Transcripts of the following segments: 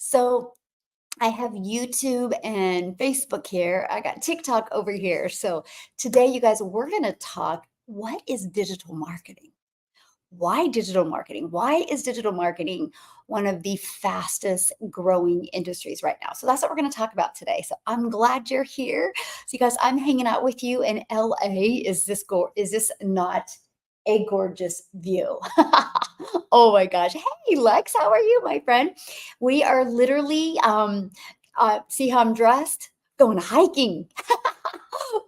So I have YouTube and Facebook here. I got TikTok over here. So today, you guys, we're going to talk what is digital marketing? Why digital marketing? Why is digital marketing one of the fastest growing industries right now? So that's what we're going to talk about today. So I'm glad you're here. So you guys, I'm hanging out with you in LA. Is this not a gorgeous view? Oh my gosh. Hey Lex, how are you, my friend? We are literally see how I'm dressed? Going hiking.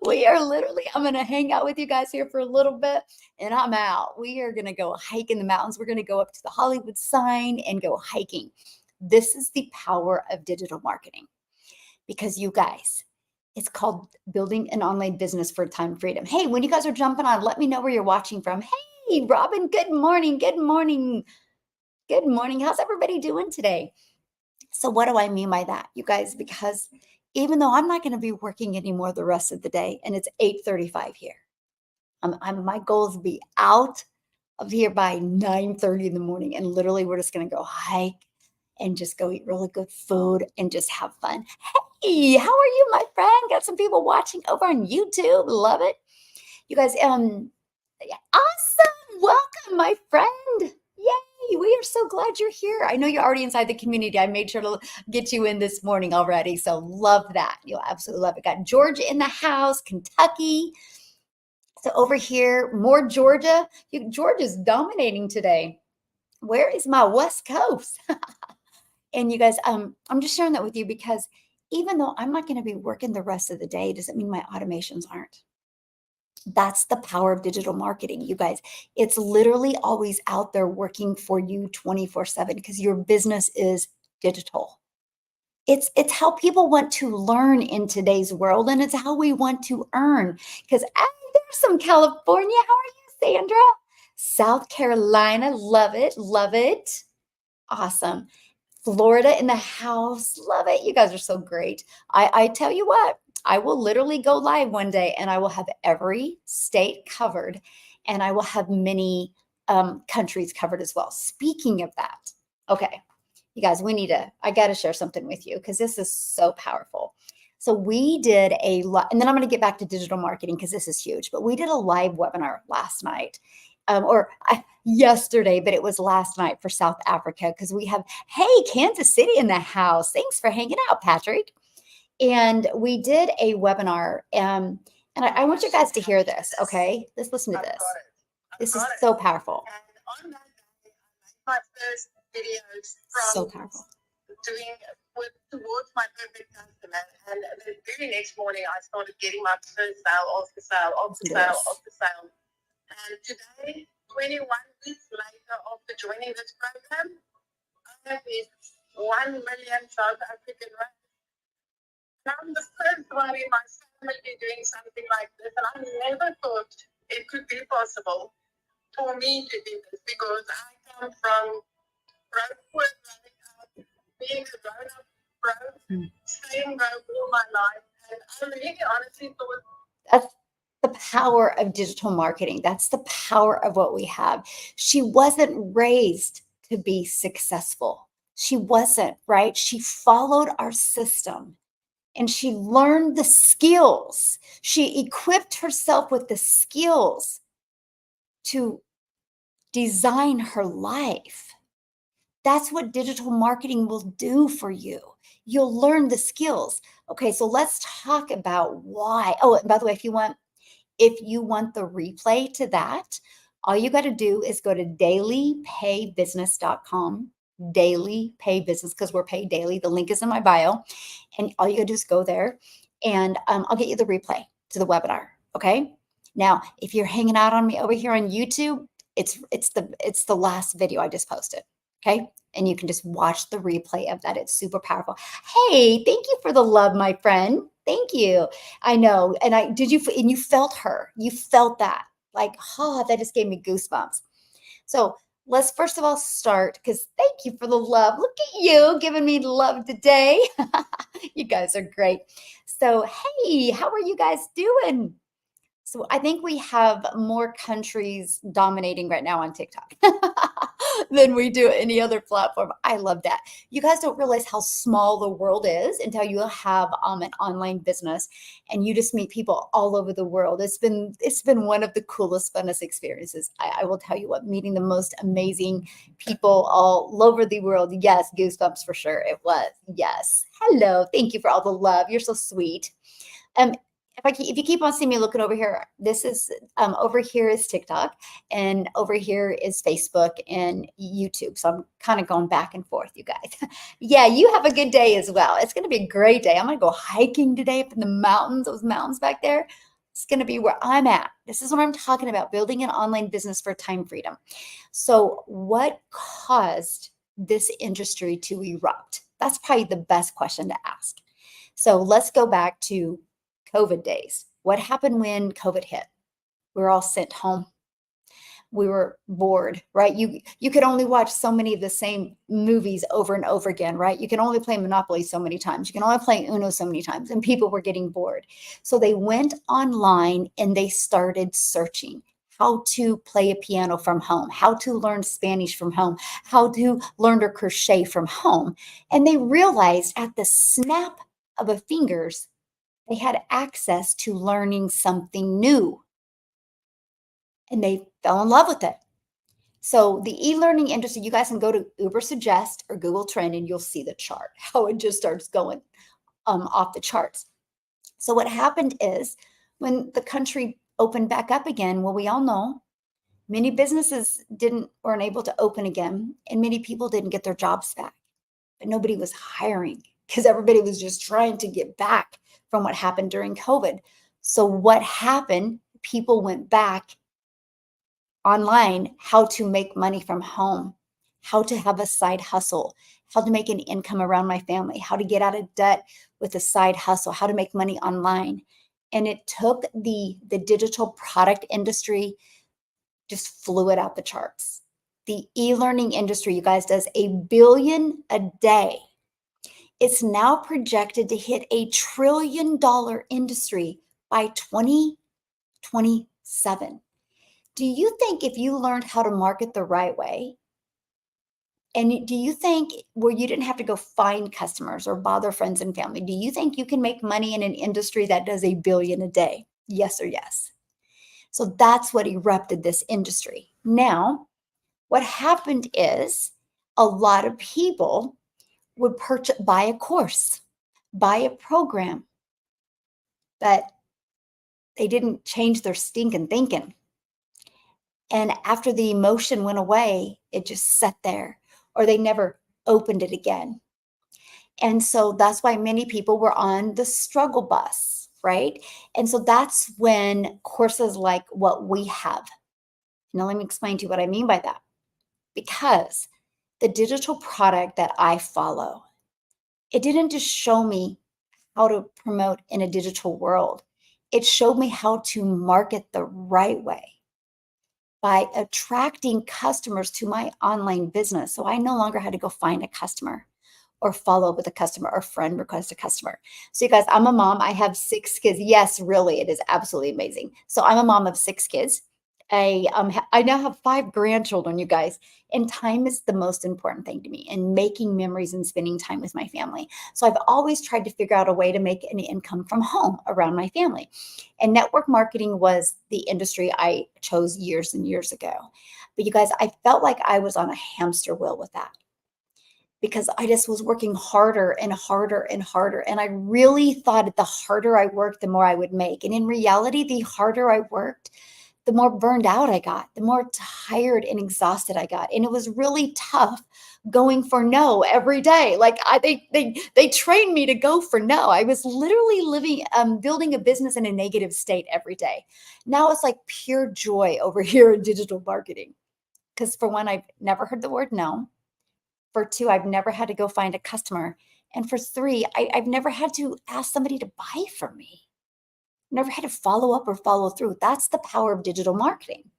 We are literally, I'm going to hang out with you guys here for a little bit and I'm out. We are going to go hike in the mountains. We're going to go up to the Hollywood sign and go hiking. This is the power of digital marketing because you guys, it's called building an online business for time freedom. Hey, when you guys are jumping on, let me know where you're watching from. Hey, Robin, good morning. Good morning. Good morning. How's everybody doing today? So what do I mean by that, you guys? Because even though I'm not going to be working anymore the rest of the day, and it's 8:35 here, my goal is to be out of here by 9:30 in the morning, and literally we're just going to go hike and just go eat really good food and just have fun. Hey, how are you, my friend? Got some people watching over on YouTube. Love it. You guys, yeah, awesome. Welcome, my friend. Yay. We are so glad you're here. I know you're already inside the community. I made sure to get you in this morning already. So love that. You'll absolutely love it. Got Georgia in the house, Kentucky. So over here, more Georgia. Georgia's dominating today. Where is my West Coast? And you guys, I'm just sharing that with you because even though I'm not going to be working the rest of the day, doesn't mean my automations aren't. That's the power of digital marketing, you guys. It's literally always out there working for you 24/7 because your business is digital. It's how people want to learn in today's world, and it's how we want to earn. Because there's some California. How are you, Sandra? South Carolina, love it, love it. Awesome. Florida in the house, love it. You guys are so great. I tell you what, I will literally go live one day and I will have every state covered and I will have many countries covered as well. Speaking of that, okay, you guys, I got to share something with you because this is so powerful. So we did and then I'm going to get back to digital marketing because this is huge, but we did a live webinar last night yesterday, but it was last night for South Africa because we have, hey, Kansas City in the house. Thanks for hanging out, Patrick. And we did a webinar, and I want you guys to hear this, okay? Let's listen to this. This is so powerful. And on that day, I made my first videos So powerful. Towards my perfect customer. And the very next morning, I started getting my first sale, after sale, after sale, after sale. And today, 21 weeks later, after joining this program, I have this 1 million South African rand. I'm the first one in my family doing something like this, and I never thought it could be possible for me to do this because I come from broke, being a grown-up broke, staying broke all my life, and I really honestly thought that's the power of digital marketing. That's the power of what we have. She wasn't raised to be successful. She wasn't, right? She followed our system and she learned the skills. She equipped herself with the skills to design her life. That's what digital marketing will do for you. You'll learn the skills. Okay, so let's talk about why. Oh, and by the way, if you want the replay to that, all you got to do is go to dailypaybusiness.com, daily pay business, because we're paid daily. The link is in my bio. And all you got to do is go there and I'll get you the replay to the webinar. Okay. Now, if you're hanging out on me over here on YouTube, it's the last video I just posted. Okay. And you can just watch the replay of that. It's super powerful. Hey, thank you for the love, my friend. Thank you. I know. And and you felt her. You felt that. Like, oh, that just gave me goosebumps. So let's first of all start, because thank you for the love. Look at you giving me love today. You guys are great. So, hey, how are you guys doing? So I think we have more countries dominating right now on TikTok than we do any other platform. I love that. You guys don't realize how small the world is until you have an online business and you just meet people all over the world. It's been one of the coolest, funnest experiences. I will tell you what, meeting the most amazing people all over the world. Yes, goosebumps for sure. It was. Yes. Hello. Thank you for all the love. You're so sweet. Um, if you keep on seeing me looking over here, this is over here is TikTok, and over here is Facebook and YouTube. So I'm kind of going back and forth, you guys. Yeah, you have a good day as well. It's going to be a great day. I'm going to go hiking today up in the mountains, those mountains back there. It's going to be where I'm at. This is what I'm talking about, building an online business for time freedom. So, what caused this industry to erupt? That's probably the best question to ask. So let's go back to COVID days. What happened when COVID hit? We were all sent home. We were bored, right? You could only watch so many of the same movies over and over again, right? You can only play Monopoly so many times. You can only play Uno so many times, and people were getting bored. So they went online and they started searching how to play a piano from home, how to learn Spanish from home, how to learn to crochet from home. And they realized at the snap of a fingers, they had access to learning something new, and they fell in love with it. So the e-learning industry, you guys can go to Uber Suggest or Google Trend and you'll see the chart, how it just starts going off the charts. So what happened is when the country opened back up again, well, we all know many businesses weren't able to open again, and many people didn't get their jobs back. But nobody was hiring because everybody was just trying to get back from what happened during COVID. So what happened? People went back online, how to make money from home, how to have a side hustle, how to make an income around my family, how to get out of debt with a side hustle, how to make money online. And it took the digital product industry, just flew it out the charts. The e-learning industry, you guys, does $1 billion a day. It's now projected to hit $1 trillion industry by 2027. Do you think if you learned how to market the right way, and do you think where you didn't have to go find customers or bother friends and family, do you think you can make money in an industry that does $1 billion a day? Yes or yes? So that's what erupted this industry. Now, what happened is a lot of people would buy a course, buy a program, but they didn't change their stinking thinking. And after the emotion went away, it just sat there, or they never opened it again. And so that's why many people were on the struggle bus, right? And so that's when courses like what we have. Now, let me explain to you what I mean by that. Because the digital product that I follow, it didn't just show me how to promote in a digital world, it showed me how to market the right way by attracting customers to my online business. So I no longer had to go find a customer or follow up with a customer or friend request a customer. So you guys, I'm a mom. I have 6 kids. Yes, really, it is absolutely amazing. So I'm a mom of 6 kids. I now have 5 grandchildren, you guys, and time is the most important thing to me, and making memories and spending time with my family. So I've always tried to figure out a way to make an income from home around my family. And network marketing was the industry I chose years and years ago. But you guys, I felt like I was on a hamster wheel with that, because I just was working harder and harder and harder. And I really thought that the harder I worked, the more I would make. And in reality, the harder I worked, the more burned out I got, the more tired and exhausted I got. And it was really tough going for no every day. Like they trained me to go for no. I was literally building a business in a negative state every day. Now it's like pure joy over here in digital marketing. Because for one, I've never heard the word no. For 2, I've never had to go find a customer. And for 3, I've never had to ask somebody to buy from me. Never had to follow up or follow through. That's the power of digital marketing.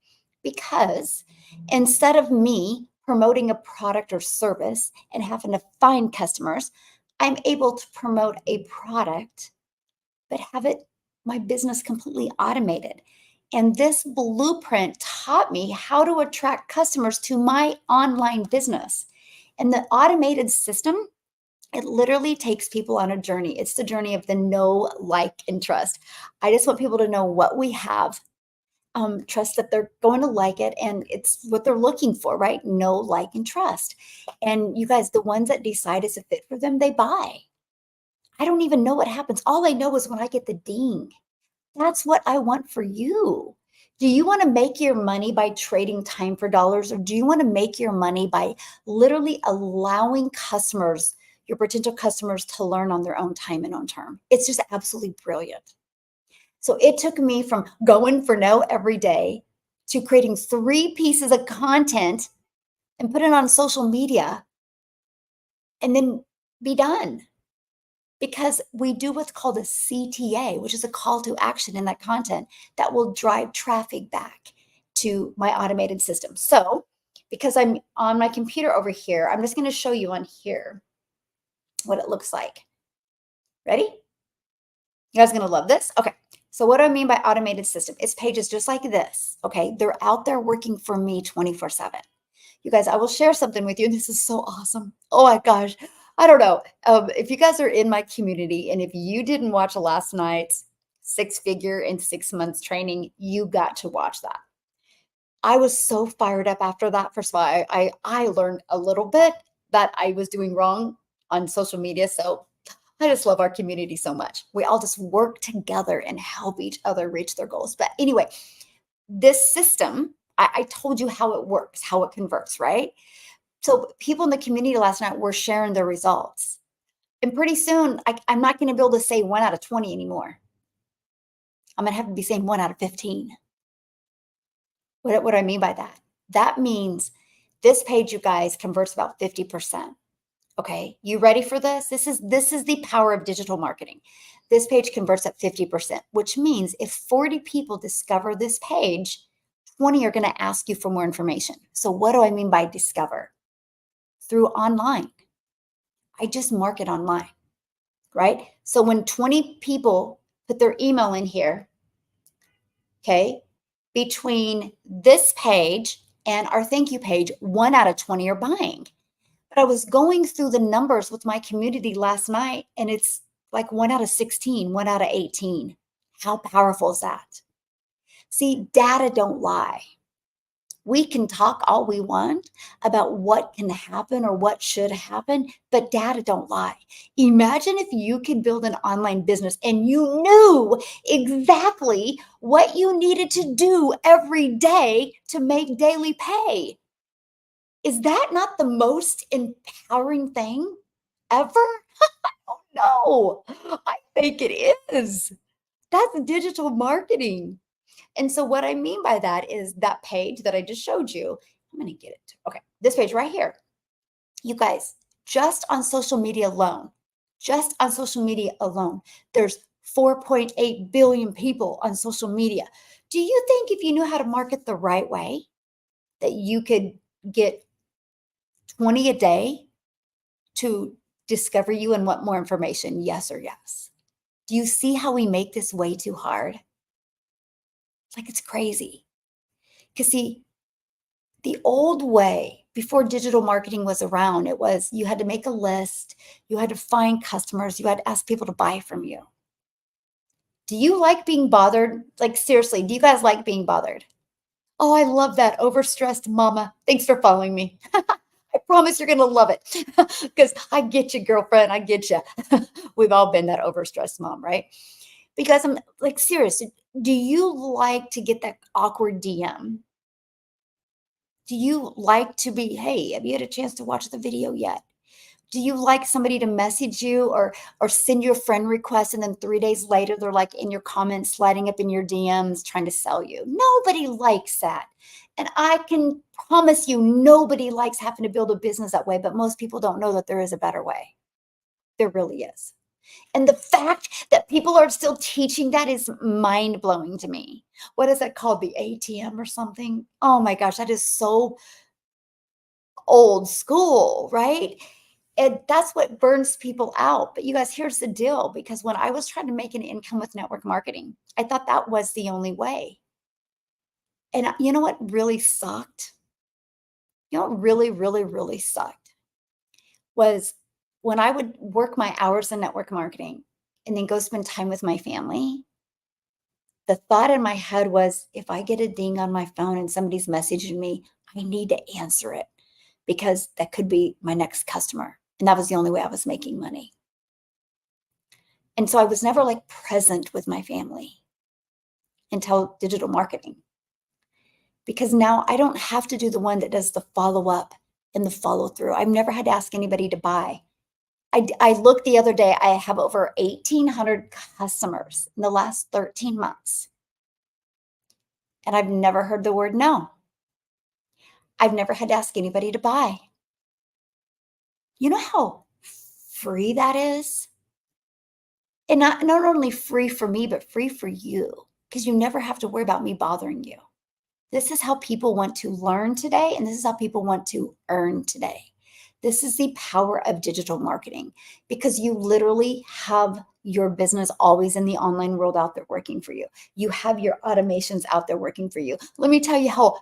Because instead of me promoting a product or service and having to find customers, I'm able to promote a product, but have my business completely automated. And this blueprint taught me how to attract customers to my online business. And the automated system, it literally takes people on a journey. It's the journey of the know, like, and trust. I just want people to know what we have, trust that they're going to like it, and it's what they're looking for, right? Know, like, and trust. And you guys, the ones that decide it's a fit for them, they buy. I don't even know what happens. All I know is when I get the ding. That's what I want for you. Do you want to make your money by trading time for dollars, or do you want to make your money by literally allowing customers, your potential customers, to learn on their own time and own term? It's just absolutely brilliant. So it took me from going for no every day to creating 3 pieces of content and put it on social media and then be done. Because we do what's called a CTA, which is a call to action in that content that will drive traffic back to my automated system. So, because I'm on my computer over here, I'm just going to show you on here what it looks like. Ready? You guys going to love this? Okay. So, what do I mean by automated system? It's pages just like this. Okay. They're out there working for me 24/7. You guys, I will share something with you. This is so awesome. Oh my gosh. I don't know. If you guys are in my community and if you didn't watch last night's 6-figure in 6 months training, you got to watch that. I was so fired up after that. First of all, I learned a little bit that I was doing wrong on social media. So I just love our community so much. We all just work together and help each other reach their goals. But anyway, this system, I told you how it works, how it converts, right? So people in the community last night were sharing their results. And pretty soon, I'm not going to be able to say 1 out of 20 anymore. I'm going to have to be saying 1 out of 15. What do I mean by that? That means this page, you guys, converts about 50%. Okay, you ready for this? This is the power of digital marketing. This page converts at 50%, which means if 40 people discover this page, 20 are going to ask you for more information. So what do I mean by discover? Through online. I just market online, right? So when 20 people put their email in here, okay, between this page and our thank you page, 1 out of 20 are buying. But I was going through the numbers with my community last night, and it's like 1 out of 16, 1 out of 18. How powerful is that? See, data don't lie. We can talk all we want about what can happen or what should happen, but data don't lie. Imagine if you could build an online business and you knew exactly what you needed to do every day to make daily pay. Is that not the most empowering thing ever? Oh, no, I think it is. That's digital marketing. And so what I mean by that is that page that I just showed you. I'm going to get it. Okay, this page right here. You guys, just on social media alone, there's 4.8 billion people on social media. Do you think if you knew how to market the right way, that you could get 20 a day to discover you and want more information? Yes or yes? Do you see how we make this way too hard? Like it's crazy. Because see, the old way before digital marketing was around, it was you had to make a list, you had to find customers, you had to ask people to buy from you. Do you like being bothered? Like, seriously, do you guys like being bothered? Oh, I love that overstressed mama. Thanks for following me. I promise you're going to love it because I get you, girlfriend. I get you. We've all been that overstressed mom, right? Because I'm like, serious. Do you like to get that awkward DM? Do you like to be, hey, have you had a chance to watch the video yet? Do you like somebody to message you or send you a friend request and then 3 days later they're like in your comments, sliding up in your DMs, trying to sell you? Nobody likes that. And I can promise you, nobody likes having to build a business that way, but most people don't know that there is a better way. There really is. And the fact that people are still teaching that is mind blowing to me. What is that called? The ATM or something? Oh my gosh, that is so old school, right? And that's what burns people out. But you guys, here's the deal, because when I was trying to make an income with network marketing, I thought that was the only way. And you know what really sucked? You know what really, really, really sucked was when I would work my hours in network marketing and then go spend time with my family. The thought in my head was, if I get a ding on my phone and somebody's messaging me, I need to answer it because that could be my next customer. And that was the only way I was making money. And so I was never like present with my family until digital marketing, because now I don't have to do the one that does the follow up and the follow through. I've never had to ask anybody to buy. I looked the other day, I have over 1,800 customers in the last 13 months. And I've never heard the word no. I've never had to ask anybody to buy. You know how free that is? And not only free for me, but free for you, because you never have to worry about me bothering you. This is how people want to learn today, and this is how people want to earn today. This is the power of digital marketing, because you literally have your business always in the online world out there working for you. You have your automations out there working for you. Let me tell you how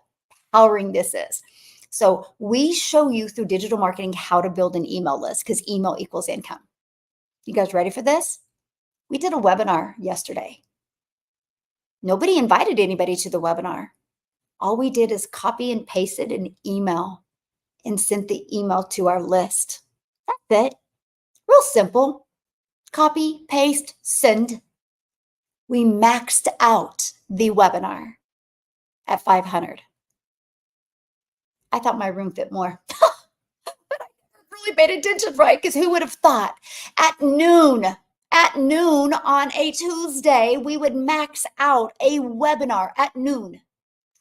empowering this is. So we show you through digital marketing how to build an email list, because email equals income. You guys ready for this? We did a webinar yesterday. Nobody invited anybody to the webinar. All we did is copy and pasted an email and sent the email to our list. That's it. Real simple. Copy, paste, send. We maxed out the webinar at 500. I thought my room fit more. But I never really paid attention, right? Because who would have thought at noon on a Tuesday, we would max out a webinar at noon.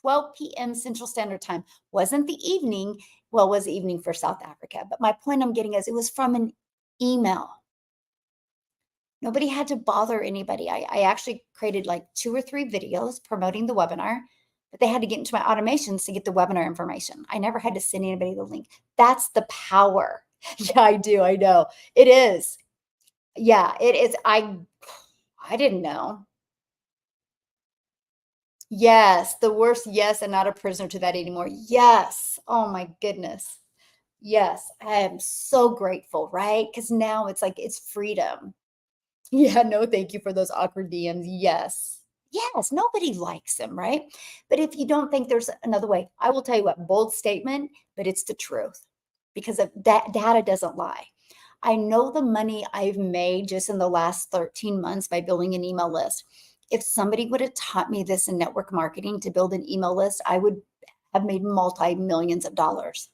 12 p.m. Central Standard Time. Wasn't the evening. Well, it was evening for South Africa. But my point I'm getting is it was from an email. Nobody had to bother anybody. I actually created like 2 or 3 videos promoting the webinar, but they had to get into my automations to get the webinar information. I never had to send anybody the link. That's the power. Yeah, I do. I know. It is. Yeah, it is. I didn't know. Yes, the worst yes, and not a prisoner to that anymore. Yes. Oh my goodness. Yes, I am so grateful, right? Because now it's like it's freedom. Yeah, no, thank you for those awkward DMs. Yes. Yes, nobody likes them, right? But if you don't think there's another way, I will tell you what, bold statement, but it's the truth, because of that data doesn't lie. I know the money I've made just in the last 13 months by building an email list. If somebody would have taught me this in network marketing to build an email list, I would have made multi-millions of dollars.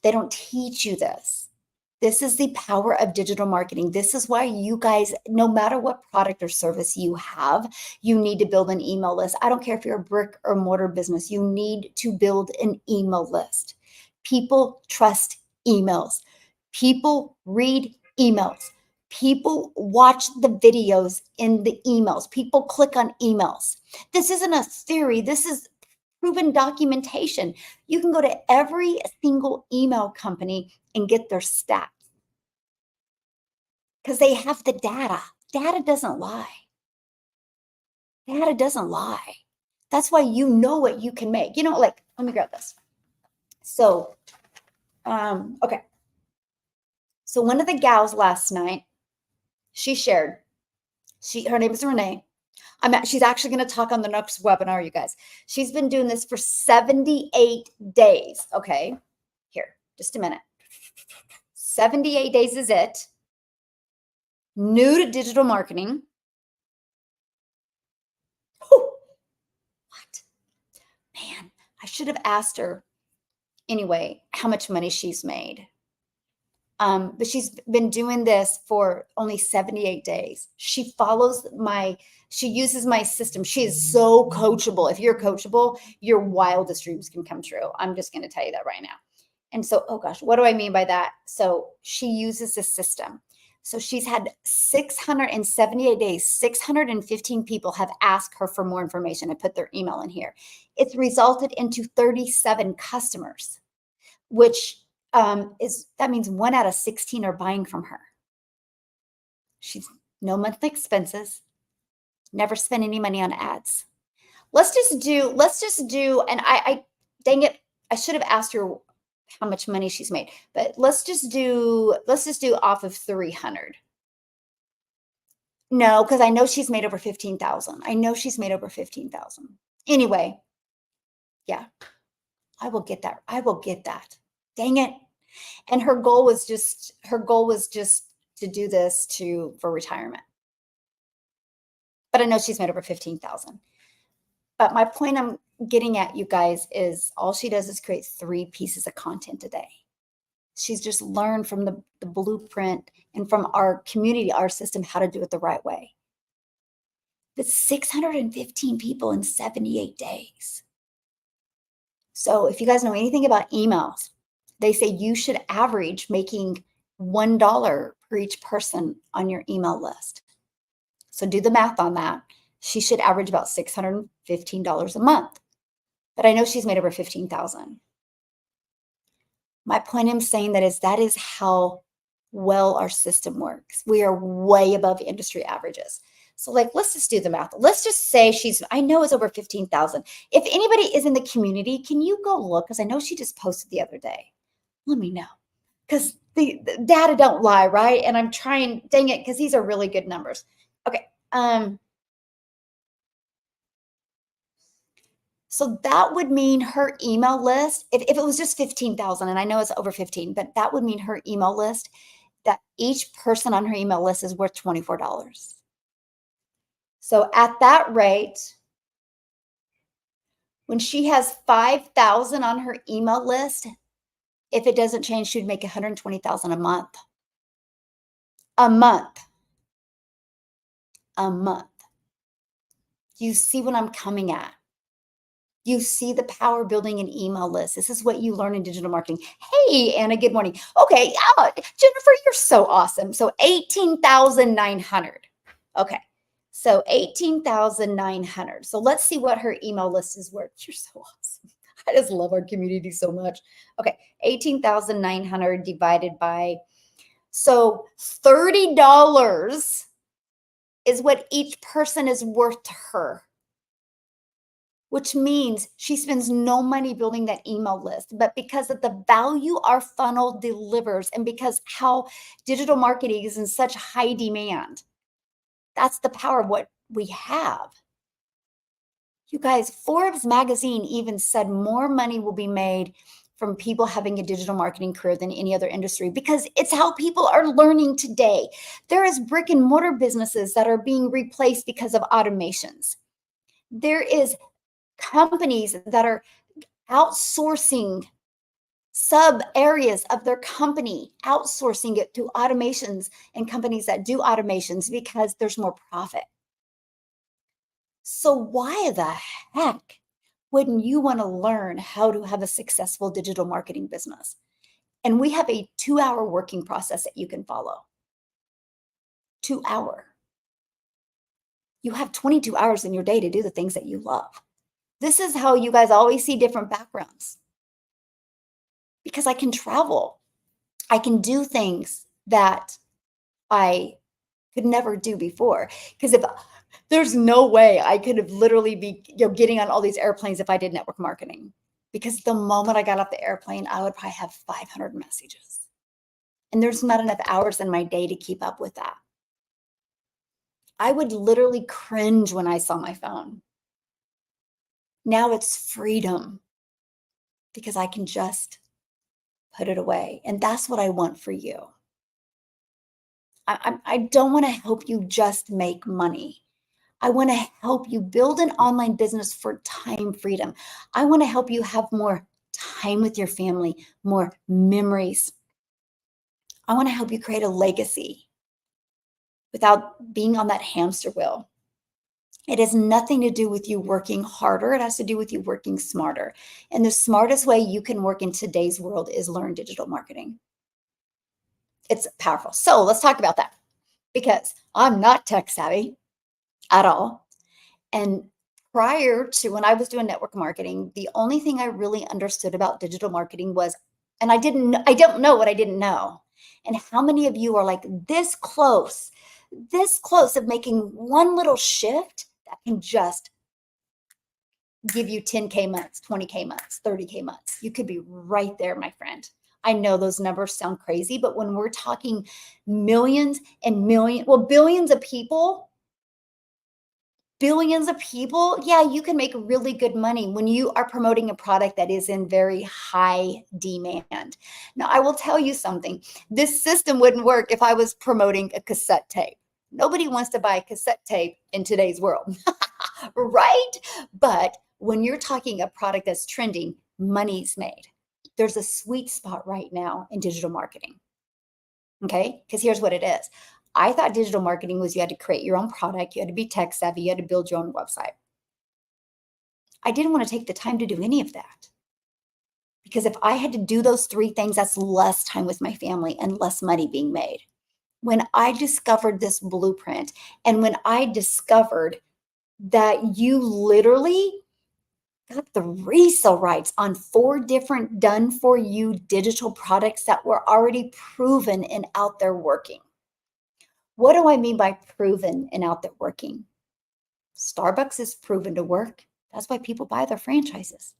They don't teach you this. This is the power of digital marketing. This is why you guys, no matter what product or service you have, you need to build an email list. I don't care if you're a brick or mortar business, you need to build an email list. People trust emails. People read emails. People watch the videos in the emails. People click on emails. This isn't a theory. This is proven documentation. You can go to every single email company and get their stats because they have the data. Data doesn't lie. Data doesn't lie. That's why you know what you can make. You know, like, let me grab this. So, okay. So one of the gals last night, she shared, her name is Renee. She's actually going to talk on the next webinar, you guys. She's been doing this for 78 days. Okay. Here, just a minute. 78 days is it. New to digital marketing. Whew. What? Man, I should have asked her anyway how much money she's made. But she's been doing this for only 78 days. She uses my system. She is so coachable. If you're coachable, your wildest dreams can come true. I'm just going to tell you that right now. And so, oh gosh, what do I mean by that? So she uses the system. So she's had 678 days, 615 people have asked her for more information and put their email in here. It's resulted into 37 customers, which that means 1 out of 16 are buying from her. She's no monthly expenses, never spent any money on ads. let's just do, and dang it, I should have asked her how much money she's made, but let's just do off of 300. No, because I know she's made over 15,000. I know she's made over 15,000. Anyway, yeah, I will get that. I will get that. Dang it. And her goal was just to do this for retirement. But I know she's made over 15,000. But my point I'm getting at, you guys, is all she does is create 3 pieces of content a day. She's just learned from the blueprint and from our community, our system, how to do it the right way. That's 615 people in 78 days. So if you guys know anything about emails, they say you should average making $1 per each person on your email list. So do the math on that. She should average about $615 a month. But I know she's made over 15,000. My point in saying that is how well our system works. We are way above industry averages. So let's just do the math. Let's just say I know it's over 15,000. If anybody is in the community, can you go look? Because I know she just posted the other day. Let me know. Because the data don't lie, right? And I'm trying, dang it, because these are really good numbers. Okay. So that would mean her email list, if it was just 15,000, and I know it's over 15, but that would mean her email list, that each person on her email list is worth $24. So at that rate, when she has 5,000 on her email list, if it doesn't change, she'd make 120,000 a month. A month. A month. You see what I'm coming at? You see the power building an email list. This is what you learn in digital marketing. Hey, Anna, good morning. Okay, Jennifer, you're so awesome. So 18,900. Okay, so 18,900. So let's see what her email list is worth. You're so awesome. I just love our community so much. Okay, 18,900 divided by, so $30 is what each person is worth to her, which means she spends no money building that email list. But because of the value our funnel delivers and because how digital marketing is in such high demand, that's the power of what we have. You guys, Forbes magazine even said more money will be made from people having a digital marketing career than any other industry because it's how people are learning today. There is brick and mortar businesses that are being replaced because of automations. There is companies that are outsourcing sub areas of their company, outsourcing it to automations and companies that do automations because there's more profit. So why the heck wouldn't you want to learn how to have a successful digital marketing business? And we have a 2-hour working process that you can follow. 2-hour. You have 22 hours in your day to do the things that you love. This is how you guys always see different backgrounds. Because I can travel. I can do things that I could never do before. Because if there's no way I could have literally be getting on all these airplanes if I did network marketing. Because the moment I got off the airplane, I would probably have 500 messages. And there's not enough hours in my day to keep up with that. I would literally cringe when I saw my phone. Now it's freedom because I can just put it away. And that's what I want for you. I don't want to help you just make money. I want to help you build an online business for time freedom. I want to help you have more time with your family, more memories. I want to help you create a legacy without being on that hamster wheel. It has nothing to do with you working harder. It has to do with you working smarter. And the smartest way you can work in today's world is learn digital marketing. It's powerful. So let's talk about that because I'm not tech savvy at all. And prior to when I was doing network marketing, the only thing I really understood about digital marketing was, and I don't know what I didn't know. And how many of you are like this close of making one little shift that can just give you 10K months, 20K months, 30K months. You could be right there, my friend. I know those numbers sound crazy, but when we're talking millions and billions of people, yeah, you can make really good money when you are promoting a product that is in very high demand. Now, I will tell you something. This system wouldn't work if I was promoting a cassette tape. Nobody wants to buy a cassette tape in today's world, right? But when you're talking a product that's trending, money's made. There's a sweet spot right now in digital marketing. Okay? Because here's what it is. I thought digital marketing was you had to create your own product, you had to be tech savvy, you had to build your own website. I didn't want to take the time to do any of that. Because if I had to do those three things, that's less time with my family and less money being made. When I discovered this blueprint and when I discovered that you literally got the resale rights on 4 different done for you digital products that were already proven and out there working. What do I mean by proven and out there working? Starbucks is proven to work. That's why people buy their franchises.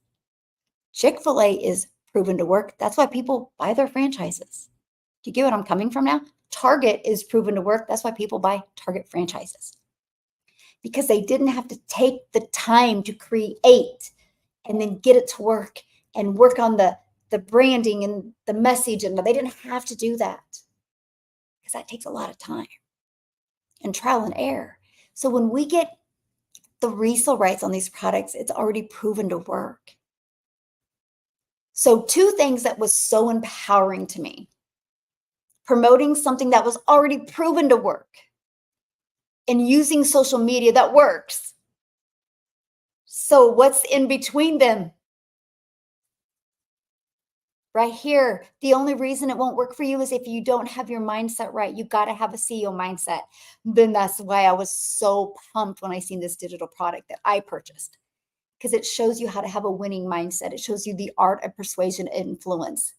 Chick-fil-A is proven to work. That's why people buy their franchises. Do you get what I'm coming from now? Target is proven to work. That's why people buy Target franchises. Because they didn't have to take the time to create and then get it to work and work on the branding and the message. And they didn't have to do that because that takes a lot of time and trial and error. So when we get the resale rights on these products, it's already proven to work. So 2 things that was so empowering to me, promoting something that was already proven to work and using social media that works. So what's in between them? Right here, the only reason it won't work for you is if you don't have your mindset right. You got to have a CEO mindset. Then that's why I was so pumped when I seen this digital product that I purchased, because it shows you how to have a winning mindset. It shows you the art of persuasion and influence.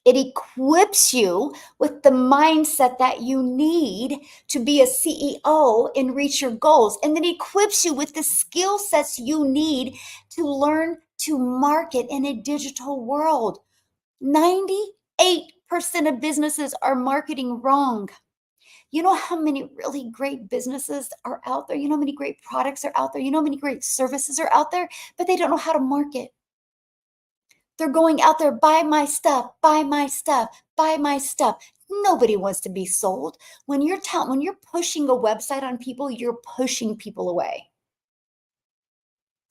It equips you with the mindset that you need to be a CEO and reach your goals. And then equips you with the skill sets you need to learn to market in a digital world. 98% of businesses are marketing wrong. You know how many really great businesses are out there? You know how many great products are out there? You know how many great services are out there? But they don't know how to market. They're going out there, buy my stuff, buy my stuff, buy my stuff. Nobody wants to be sold. When you're pushing a website on people, you're pushing people away.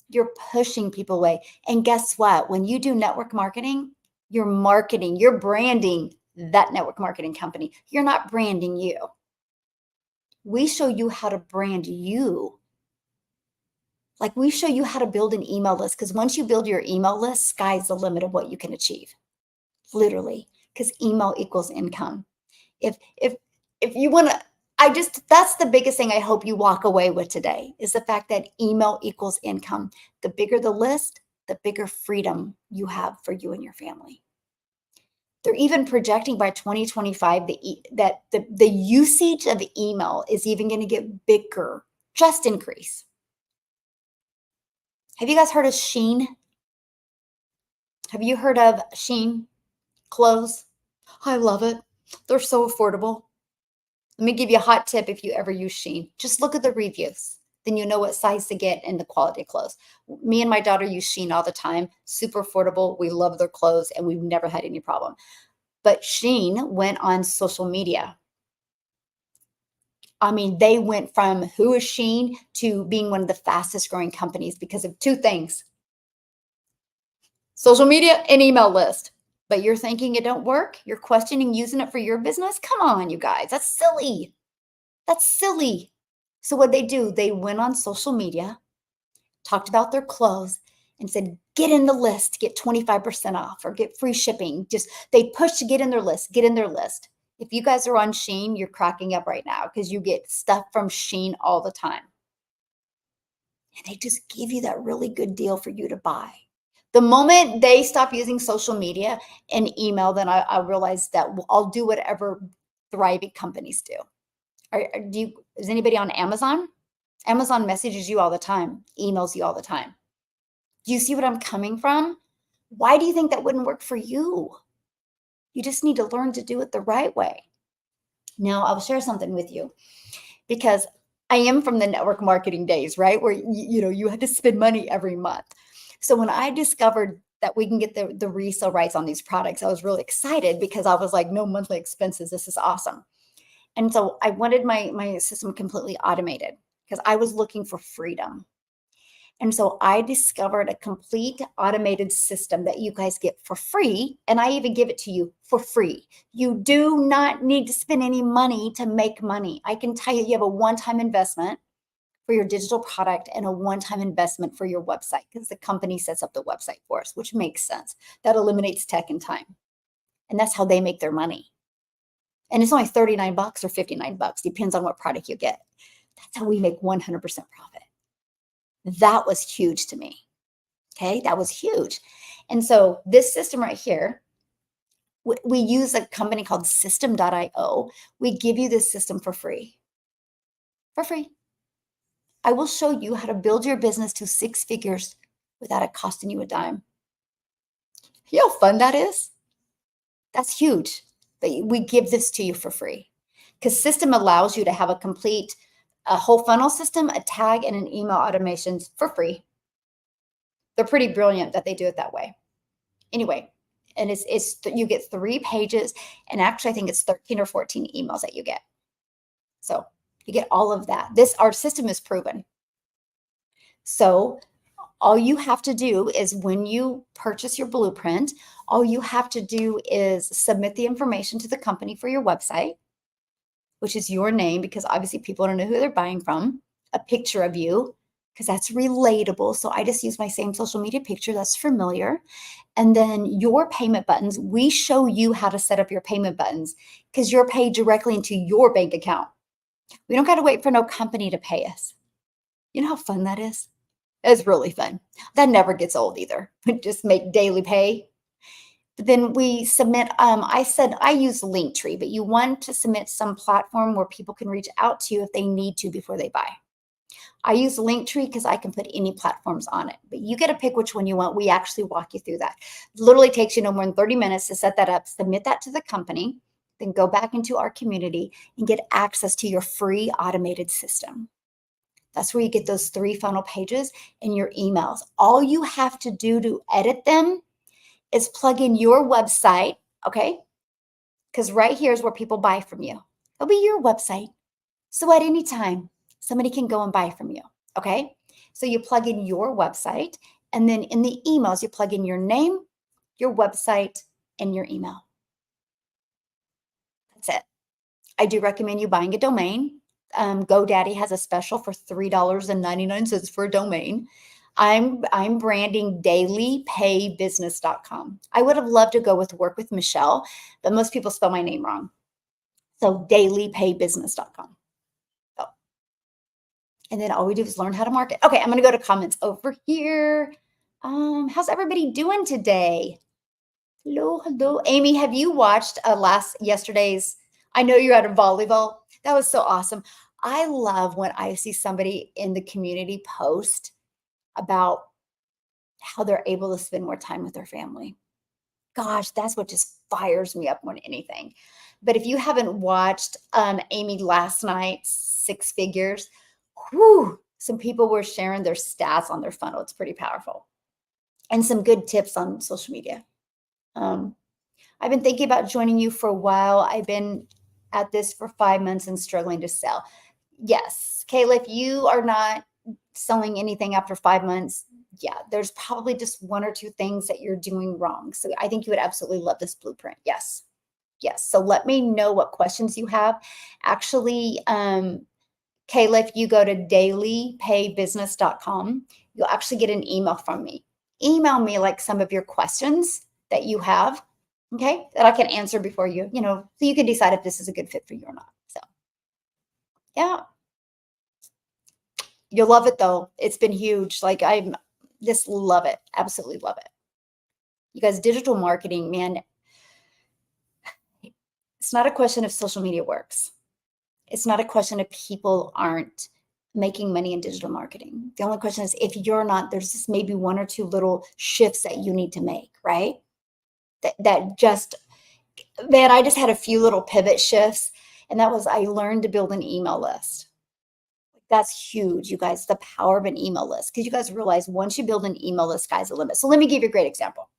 You're pushing people away. And guess what? When you do network marketing, you're branding that network marketing company. You're not branding you. We show you how to brand you. Like we show you how to build an email list, because once you build your email list, sky's the limit of what you can achieve. Literally, because email equals income. If you want to, that's the biggest thing I hope you walk away with today, is the fact that email equals income. The bigger the list, the bigger freedom you have for you and your family. They're even projecting by 2025 that the usage of email is even going to get bigger, just increase. Have you guys heard of Shein? Have you heard of Shein clothes? I love it. They're so affordable. Let me give you a hot tip if you ever use Shein. Just look at the reviews. Then you know what size to get and the quality of clothes. Me and my daughter use Shein all the time. Super affordable. We love their clothes and we've never had any problem. But Shein went on social media. I mean, they went from who is Shein to being one of the fastest growing companies because of 2 things: social media and email list. But you're thinking it don't work? You're questioning using it for your business? Come on, you guys. That's silly. That's silly. So what they do, they went on social media, talked about their clothes, and said, get in the list, get 25% off or get free shipping. Just they push to get in their list, get in their list. If you guys are on Shein, you're cracking up right now because you get stuff from Shein all the time. And they just give you that really good deal for you to buy. The moment they stop using social media and email, then I realized that I'll do whatever thriving companies do. Is anybody on Amazon? Amazon messages you all the time, emails you all the time. Do you see what I'm coming from? Why do you think that wouldn't work for you? You just need to learn to do it the right way. Now, I'll share something with you because I am from the network marketing days, right? Where you had to spend money every month. So when I discovered that we can get the resale rights on these products, I was really excited because I was like, no monthly expenses. This is awesome. And so I wanted my system completely automated because I was looking for freedom. And so I discovered a complete automated system that you guys get for free. And I even give it to you for free. You do not need to spend any money to make money. I can tell you, you have a one-time investment for your digital product and a one-time investment for your website because the company sets up the website for us, which makes sense. That eliminates tech and time. And that's how they make their money. And it's only 39 bucks or 59 bucks, depends on what product you get. That's how we make 100% profit. That was huge to me. Okay, that was huge. And so this system right here, we use a company called system.io. We give you this system for free. For free. I will show you how to build your business to 6 figures without it costing you a dime. You know how fun that is? That's huge. But we give this to you for free because system allows you to have a whole funnel system, a tag, and an email automations for free. They're pretty brilliant that they do it that way. Anyway, and you get 3 pages, and actually I think it's 13 or 14 emails that you get. So you get all of that. Our system is proven. So all you have to do is when you purchase your blueprint, all you have to do is submit the information to the company for your website, which is your name, because obviously people don't know who they're buying from, a picture of you, because that's relatable. So I just use my same social media picture that's familiar. And then your payment buttons, we show you how to set up your payment buttons because you're paid directly into your bank account. We don't got to wait for no company to pay us. You know how fun that is? It's really fun. That never gets old either. Just make daily pay. But then we submit, I said I use Linktree, but you want to submit some platform where people can reach out to you if they need to before they buy. I use Linktree because I can put any platforms on it, but you get to pick which one you want. We actually walk you through that. It literally takes you no more than 30 minutes to set that up, submit that to the company, then go back into our community and get access to your free automated system. That's where you get those 3 funnel pages in your emails. All you have to do to edit them is plug in your website, okay? Because right here is where people buy from you. It'll be your website. So at any time, somebody can go and buy from you, okay? So you plug in your website, and then in the emails, you plug in your name, your website, and your email. That's it. I do recommend you buying a domain. GoDaddy has a special for $3.99 for a domain. I'm branding dailypaybusiness.com. I would have loved to go with work with Michele, but most people spell my name wrong. So dailypaybusiness.com. Oh. And then all we do is learn how to market. Okay, I'm going to go to comments over here. How's everybody doing today? Hello, hello. Amy, have you watched yesterday's? I know you're at a volleyball. That was so awesome. I love when I see somebody in the community post about how they're able to spend more time with their family. Gosh, that's what just fires me up more than anything. But if you haven't watched Amy last night's 6 figures, whew, some people were sharing their stats on their funnel. It's pretty powerful. And some good tips on social media. I've been thinking about joining you for a while. I've been at this for 5 months and struggling to sell. Yes, Kayla, if you are not selling anything after 5 months, yeah, there's probably just 1 or 2 things that you're doing wrong. So I think you would absolutely love this blueprint. Yes. Yes. So let me know what questions you have. Actually, Kayla, if you go to dailypaybusiness.com, you'll actually get an email from me. Email me like some of your questions that you have, okay, that I can answer before you, so you can decide if this is a good fit for you or not. So, yeah. You'll love it though. It's been huge. Like I just love it. Absolutely love it. You guys, digital marketing, man, it's not a question if social media works. It's not a question if people aren't making money in digital marketing. The only question is if you're not, there's just maybe one or two little shifts that you need to make, right? That just, man, I just had a few little pivot shifts. And that was, I learned to build an email list. That's huge, you guys, the power of an email list. Because you guys realize once you build an email list, sky's the limit. So let me give you a great example.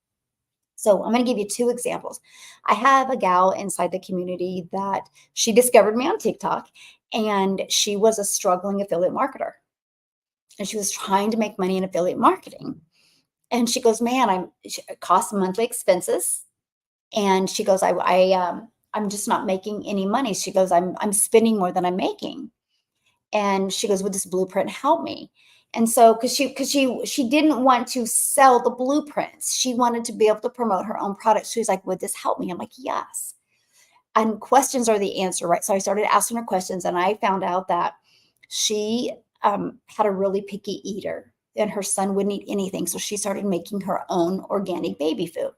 So I'm going to give you two examples. I have a gal inside the community that she discovered me on TikTok, and she was a struggling affiliate marketer. And she was trying to make money in affiliate marketing. And she goes, man, it costs monthly expenses. And she goes, I'm just not making any money. She goes, I'm spending more than I'm making. And she goes, would this blueprint help me? And so, because she didn't want to sell the blueprints, she wanted to be able to promote her own products. She was like, would this help me? I'm like, yes. And questions are the answer, right? So I started asking her questions, and I found out that she had a really picky eater, and her son wouldn't eat anything. So she started making her own organic baby food.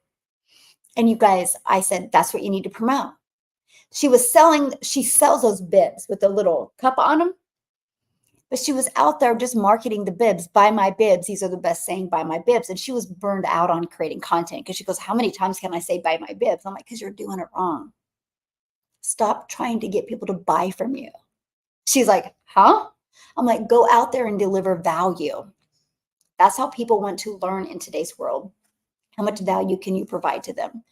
And you guys, I said, that's what you need to promote. She sells those bibs with the little cup on them. But she was out there just marketing the bibs. Buy my bibs. These are the best saying, buy my bibs. And she was burned out on creating content because she goes, how many times can I say buy my bibs? I'm like, because you're doing it wrong. Stop trying to get people to buy from you. She's like, huh? I'm like, go out there and deliver value. That's how people want to learn in today's world. How much value can you provide to them?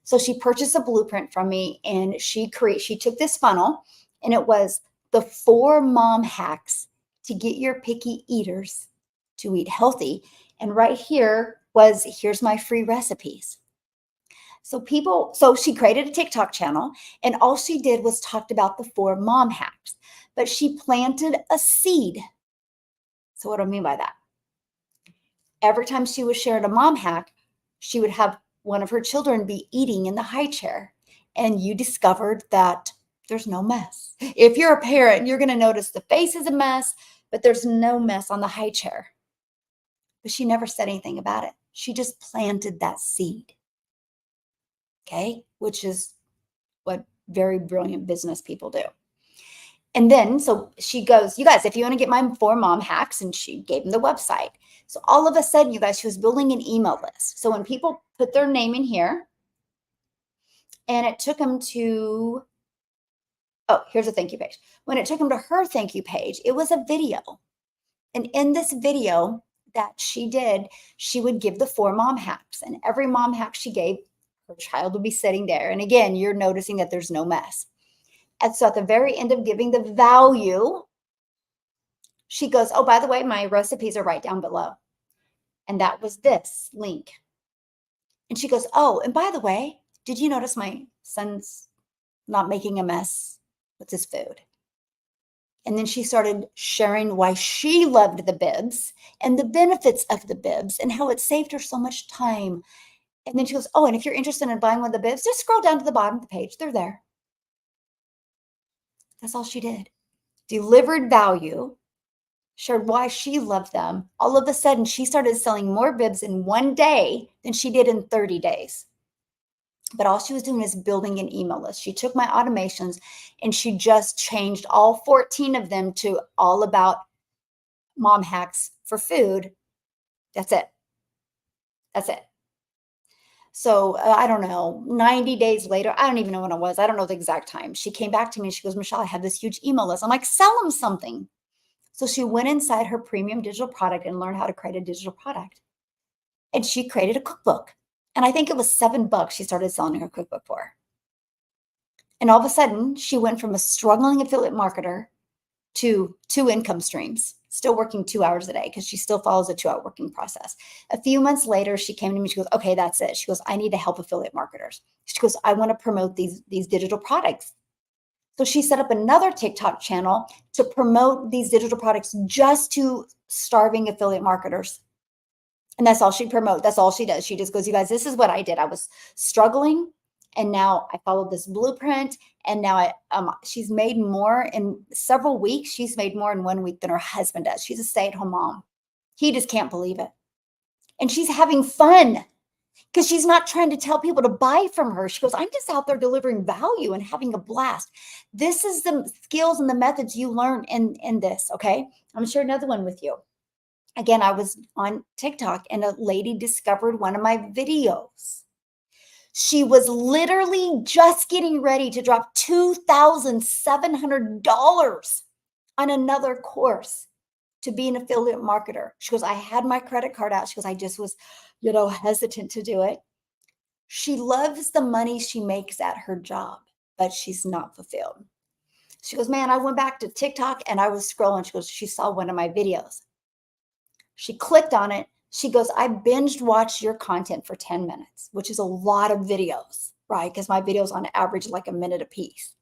So she purchased a blueprint from me, and she took this funnel, and it was the 4 mom hacks to get your picky eaters to eat healthy. And right here was, here's my free recipes. So she created a TikTok channel, and all she did was talked about the 4 mom hacks, but she planted a seed. So what do I mean by that? Every time she was sharing a mom hack, she would have one of her children be eating in the high chair. And you discovered that there's no mess. If you're a parent, you're going to notice the face is a mess, but there's no mess on the high chair. But she never said anything about it. She just planted that seed. Okay, which is what very brilliant business people do. And then, so she goes, you guys, if you want to get my 4 mom hacks, and she gave them the website. So all of a sudden, you guys, she was building an email list. So when people put their name in here, and it took them to, oh, here's a thank you page. When it took them to her thank you page, it was a video. And in this video that she did, she would give the 4 mom hacks. And every mom hack she gave, her child would be sitting there. And again, you're noticing that there's no mess. And so at the very end of giving the value, she goes, oh, by the way, my recipes are right down below. And that was this link. And she goes, oh, and by the way, did you notice my son's not making a mess with his food? And then she started sharing why she loved the bibs and the benefits of the bibs and how it saved her so much time. And then she goes, oh, and if you're interested in buying one of the bibs, just scroll down to the bottom of the page. They're there. That's all she did. Delivered value, shared why she loved them. All of a sudden, she started selling more bibs in one day than she did in 30 days. But all she was doing is building an email list. She took my automations and she just changed all 14 of them to all about mom hacks for food. That's it. That's it. So I don't know, 90 days later, I don't even know when it was. I don't know the exact time. She came back to me and she goes, Michele, I have this huge email list. I'm like, sell them something. So she went inside her premium digital product and learned how to create a digital product. And she created a cookbook. And I think it was $7 she started selling her cookbook for. And all of a sudden, she went from a struggling affiliate marketer to 2 income streams, still working 2 hours a day because she still follows a 2-hour working process. A few months later, she came to me. She goes, okay, that's it. She goes, I need to help affiliate marketers. She goes, I want to promote these digital products. So she set up another TikTok channel to promote these digital products just to starving affiliate marketers. And that's all she promotes. That's all she does. She just goes, you guys, this is what I did. I was struggling, and now I followed this blueprint. And now she's made more in several weeks. She's made more in 1 week than her husband does. She's a stay-at-home mom. He just can't believe it. And she's having fun. because she's not trying to tell people to buy from her. She goes, I'm just out there delivering value and having a blast. This is the skills and the methods you learn in this. Okay. I'm gonna share another one with you. Again, I was on TikTok and a lady discovered one of my videos. She was literally just getting ready to drop $2,700 on another course to be an affiliate marketer. She goes, I had my credit card out. She goes, I just was, hesitant to do it. She loves the money she makes at her job, but she's not fulfilled. She goes, man, I went back to TikTok and I was scrolling. She goes, she saw one of my videos. She clicked on it. She goes, I binged watched your content for 10 minutes, which is a lot of videos, right? Because my videos on average like a minute a piece.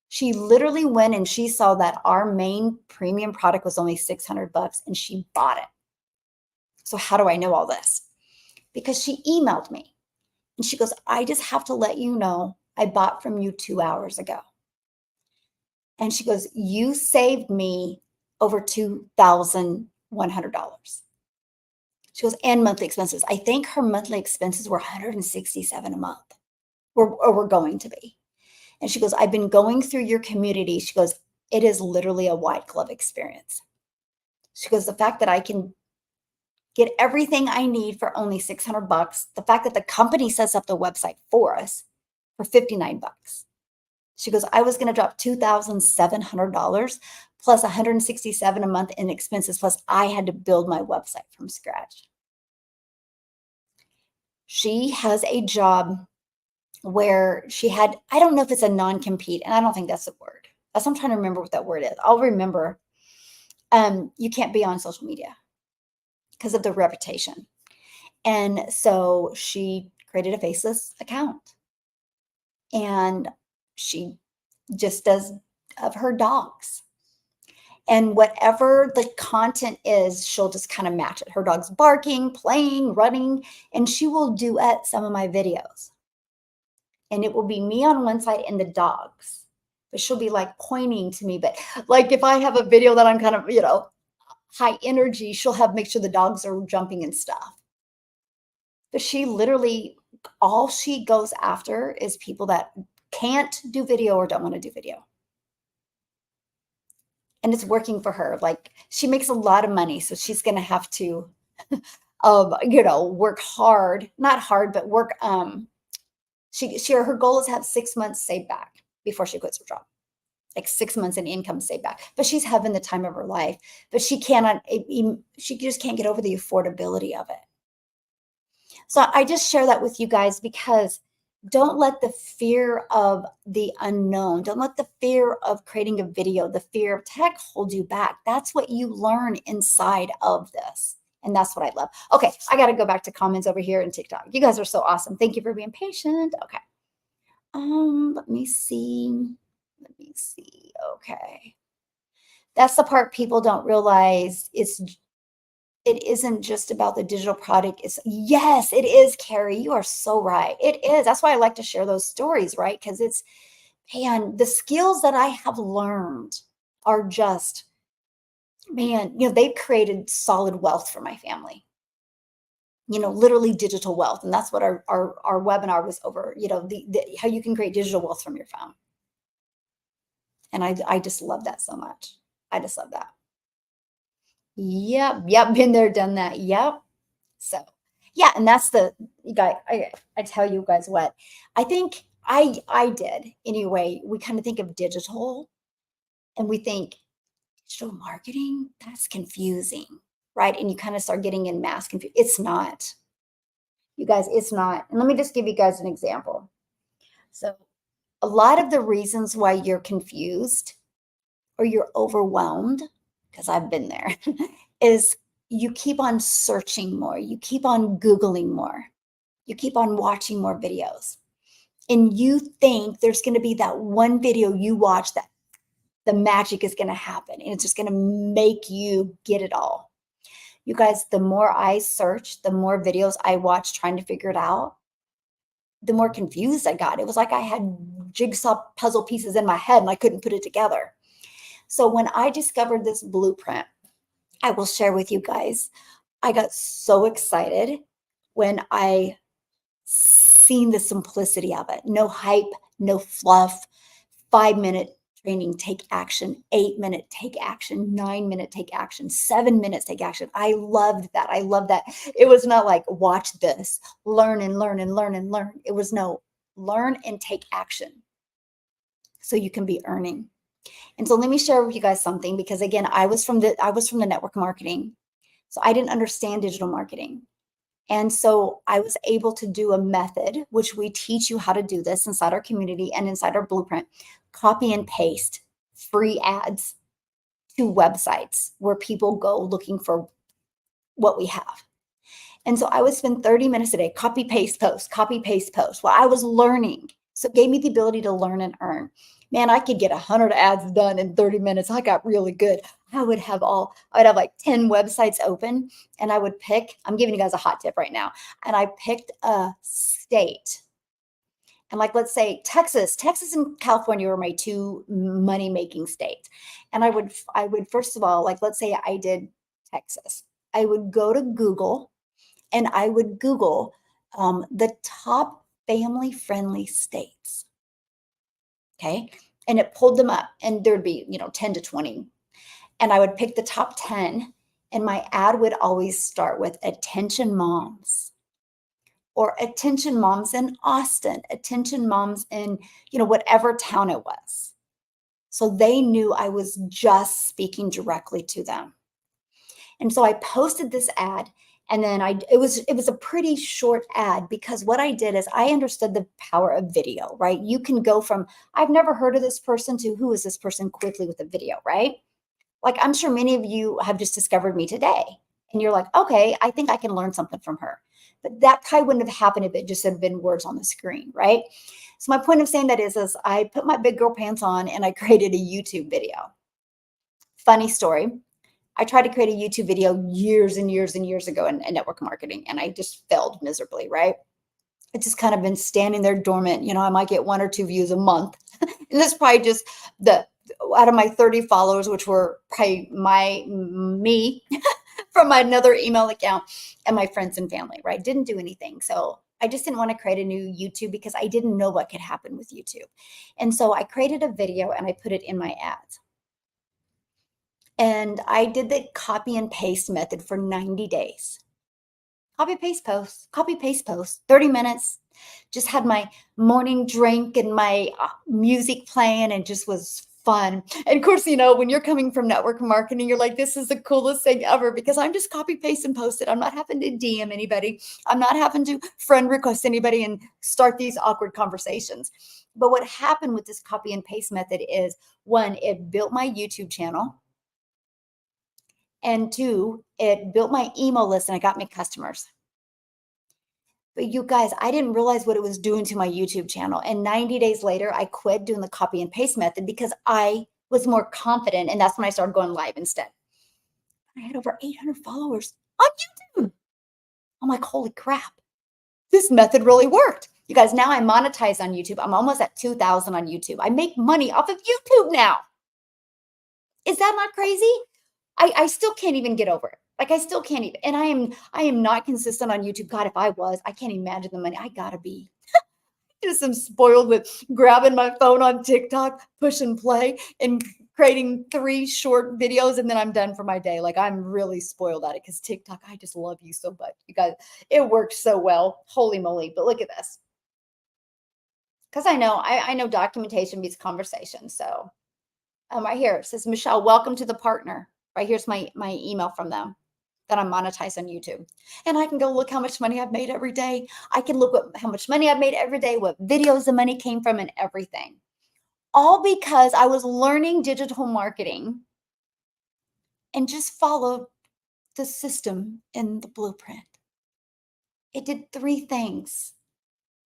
She literally went and she saw that our main premium product was only $600 and she bought it. So how do I know all this? Because she emailed me and she goes, I just have to let you know I bought from you 2 hours ago. And she goes, you saved me over $2,100. She goes, and monthly expenses. I think her monthly expenses were 167 a month, or were going to be. And she goes, I've been going through your community. She goes, it is literally a white glove experience. She goes, the fact that I can get everything I need for only $600, the fact that the company sets up the website for us for $59. She goes, I was going to drop $2,700 plus 167 a month in expenses, plus I had to build my website from scratch. She has a job where she had, I don't know if it's a non-compete, and I don't think that's the word. That's what I'm trying to remember what that word is. I'll remember. You can't be on social media because of the reputation. And so she created a faceless account. And she just does of her dogs. And whatever the content is, she'll just kind of match it. Her dog's barking, playing, running, and she will duet some of my videos. And it will be me on one side and the dogs. But she'll be like pointing to me. But like if I have a video that I'm kind of, high energy, she'll have make sure the dogs are jumping and stuff. But she literally, all she goes after is people that can't do video or don't want to do video. And it's working for her. Like she makes a lot of money, so she's going to have to, work hard, not hard, but work. Her goal is to have 6 months saved back before she quits her job, like 6 months in income saved back. But she's having the time of her life. But she cannot. She just can't get over the affordability of it. So I just share that with you guys because don't let the fear of the unknown, don't let the fear of creating a video, the fear of tech hold you back. That's what you learn inside of this. And that's what I love. Okay, I got to go back to comments over here in TikTok. You guys are so awesome. Thank you for being patient. Okay. Let me see. Okay. That's the part people don't realize. It isn't just about the digital product. Yes, it is, Carrie. You are so right. It is. That's why I like to share those stories, right? Because man, the skills that I have learned are just, man, they've created solid wealth for my family. Literally digital wealth. And that's what our webinar was over, how you can create digital wealth from your phone. And I just love that so much. I just love that. Yep, been there, done that. Yep. So, yeah, and that's you guys. I tell you guys what, I think I did anyway. We kind of think of digital, and we think digital marketing. That's confusing, right? And you kind of start getting in mass confusion. It's not, you guys. It's not. And let me just give you guys an example. So, a lot of the reasons why you're confused or you're overwhelmed, because I've been there, is you keep on searching more, you keep on Googling more, you keep on watching more videos. And you think there's going to be that one video you watch that the magic is going to happen and it's just going to make you get it all. You guys, the more I search, the more videos I watch trying to figure it out, the more confused I got. It was like I had jigsaw puzzle pieces in my head and I couldn't put it together. So when I discovered this blueprint, I will share with you guys, I got so excited when I seen the simplicity of it. No hype, no fluff, 5-minute training, take action, 8-minute, take action, 9-minute, take action, 7 minutes, take action. I loved that. I love that. It was not like, watch this, learn and learn and learn and learn. It was no, learn and take action so you can be earning. And so let me share with you guys something, because again, I was from the network marketing. So I didn't understand digital marketing. And so I was able to do a method, which we teach you how to do this inside our community and inside our blueprint, copy and paste free ads to websites where people go looking for what we have. And so I would spend 30 minutes a day, copy, paste, post, copy, paste, post. Well, I was learning. So it gave me the ability to learn and earn. Man, I could get 100 ads done in 30 minutes. I got really good. I would have like 10 websites open, and I would pick, I'm giving you guys a hot tip right now. And I picked a state. And like, let's say Texas and California were my two money-making states. And I would first of all, like, let's say I did Texas. I would go to Google and I would Google the top family-friendly states. Okay. And it pulled them up, and there'd be, 10 to 20. And I would pick the top 10, and my ad would always start with attention moms, or attention moms in Austin, attention moms in, whatever town it was. So they knew I was just speaking directly to them. And so I posted this ad, and then it was a pretty short ad, because what I did is I understood the power of video, right? You can go from, I've never heard of this person, to who is this person, quickly with a video, right? Like, I'm sure many of you have just discovered me today, and you're like, okay, I think I can learn something from her. But that probably wouldn't have happened if it just had been words on the screen, right? So my point of saying that is I put my big girl pants on and I created a YouTube video. Funny story. I tried to create a YouTube video years and years and years ago in network marketing, and I just failed miserably, right? It's just kind of been standing there dormant. I might get 1 or 2 views a month. And that's probably just out of my 30 followers, which were probably me from my another email account, and my friends and family, right? Didn't do anything. So I just didn't want to create a new YouTube, because I didn't know what could happen with YouTube. And so I created a video and I put it in my ads. And I did the copy and paste method for 90 days. Copy, paste, post, 30 minutes. Just had my morning drink and my music playing, and just was fun. And of course, when you're coming from network marketing, you're like, this is the coolest thing ever, because I'm just copy, paste, and post it. I'm not having to DM anybody. I'm not having to friend request anybody and start these awkward conversations. But what happened with this copy and paste method is, one, it built my YouTube channel. And two, it built my email list and it got me customers. But you guys, I didn't realize what it was doing to my YouTube channel. And 90 days later, I quit doing the copy and paste method, because I was more confident. And that's when I started going live instead. I had over 800 followers on YouTube. I'm like, holy crap, this method really worked. You guys, now I monetize on YouTube. I'm almost at 2,000 on YouTube. I make money off of YouTube now. Is that not crazy? I still can't even get over it. Like, I still can't even. And I am not consistent on YouTube. God, if I was, I can't imagine the money. I gotta be. Just am spoiled with grabbing my phone on TikTok, push and play, and creating 3 short videos, and then I'm done for my day. Like, I'm really spoiled at it, because TikTok, I just love you so much. You guys, it works so well. Holy moly. But look at this. Because I know documentation beats conversation. So right here, it says, Michelle, welcome to the partner. Right here's my email from them that I'm monetized on YouTube. And I can go look how much money I've made every day. I can look how much money I've made every day, what videos the money came from, and everything. All because I was learning digital marketing and just followed the system in the blueprint. It did 3 things.